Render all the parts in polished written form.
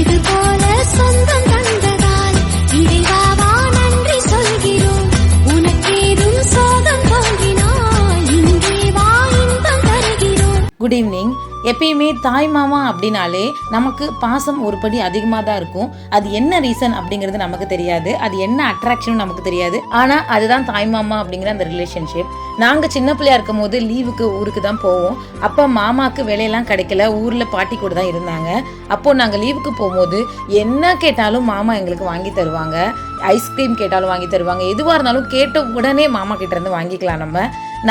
இது போல சொந்தம் தந்ததால் இறைவாவா நன்றி சொல்கிறோம். உனக்கேதும் சோகம் தோன்றினால் இங்கே வா இன்பம் தருகிறோம். Good evening. எப்பயுமே தாய் மாமா அப்படின்னாலே நமக்கு பாசம் ஒரு படி அதிகமாக தான் இருக்கும். அது என்ன ரீசன் அப்படிங்கிறது நமக்கு தெரியாது, அது என்ன அட்ராக்ஷனும் நமக்கு தெரியாது. ஆனால் அதுதான் தாய் மாமா அப்படிங்கிற அந்த ரிலேஷன்ஷிப். நாங்கள் சின்ன பிள்ளையா இருக்கும் போது லீவுக்கு ஊருக்கு தான் போவோம். அப்போ மாமாவுக்கு வேலையெல்லாம் கிடைக்கல, ஊரில் பாட்டி கூட தான் இருந்தாங்க. அப்போது நாங்கள் லீவுக்கு போகும்போது என்ன கேட்டாலும் மாமா எங்களுக்கு வாங்கி தருவாங்க. ஐஸ்கிரீம் கேட்டாலும் வாங்கி தருவாங்க. எதுவாக இருந்தாலும் கேட்ட உடனே மாமா கிட்ட இருந்து வாங்கிக்கலாம்.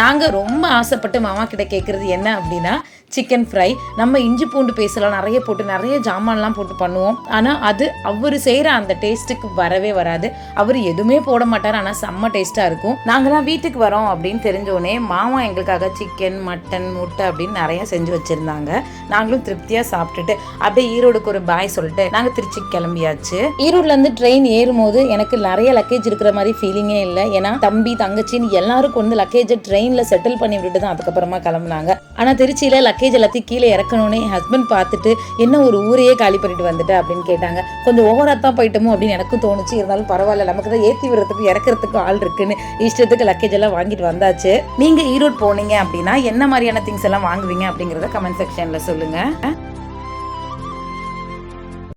நாங்கள் ரொம்ப ஆசைப்பட்டு மாமா கிட்ட கேட்குறது என்ன அப்படின்னா சிக்கன் ஃப்ரை. நம்ம இஞ்சி பூண்டு பேஸ்ட்லாம் நிறைய போட்டு நிறைய ஜாமான்லாம் போட்டு பண்ணுவோம். ஆனால் அது அவர் செய்கிற அந்த டேஸ்ட்டுக்கு வரவே வராது. அவர் எதுவுமே போட மாட்டார், ஆனால் செம்ம டேஸ்ட்டாக இருக்கும். நாங்களாம் வீட்டுக்கு வரோம் அப்படின்னு தெரிஞ்சோடனே மாமா எங்களுக்காக சிக்கன், மட்டன், முட்டை அப்படின்னு நிறைய செஞ்சு வச்சுருந்தாங்க. நாங்களும் திருப்தியாக சாப்பிட்டுட்டு அப்படியே ஈரோடுக்கு ஒரு பாய் சொல்லிட்டு நாங்கள் திருச்சிக்கு கிளம்பியாச்சு. ஈரோடுலேருந்து ட்ரெயின் ஏறும்போது எனக்கு நிறைய லக்கேஜ் இருக்கிற மாதிரி ஃபீலிங்கே இல்லை. ஏன்னா தம்பி தங்கச்சின்னு எல்லாருக்கும் வந்து லக்கேஜை ட்ரெயினில் செட்டில் பண்ணி விட்டுட்டு தான் அதுக்கப்புறமா கிளம்புனாங்க. ஆனால் திருச்சியில் லக்கேஜ் எல்லாத்தையும் கீழே இறக்கணும்னே என் ஹஸ்பண்ட் பார்த்துட்டு என்ன ஒரு ஊரையே காலி பண்ணிட்டு வந்துட்டு அப்படின்னு கேட்டாங்க. கொஞ்சம் ஓவரா தான் போயிட்டோமோ அப்படின்னு எனக்கும் தோணுச்சு. இருந்தாலும் பரவாயில்ல, நமக்கு தான் ஏற்றி விடுறதுக்கு இறக்கிறதுக்கும் ஆள் இருக்குன்னு இஷ்டத்துக்கு லக்கேஜ் எல்லாம் வாங்கிட்டு வந்தாச்சு. நீங்க ஈரோடு போனீங்க அப்படின்னா என்ன மாதிரியான திங்ஸ் எல்லாம் வாங்குவீங்க அப்படிங்கிறத கமெண்ட் செக்ஷன்ல சொல்லுங்க.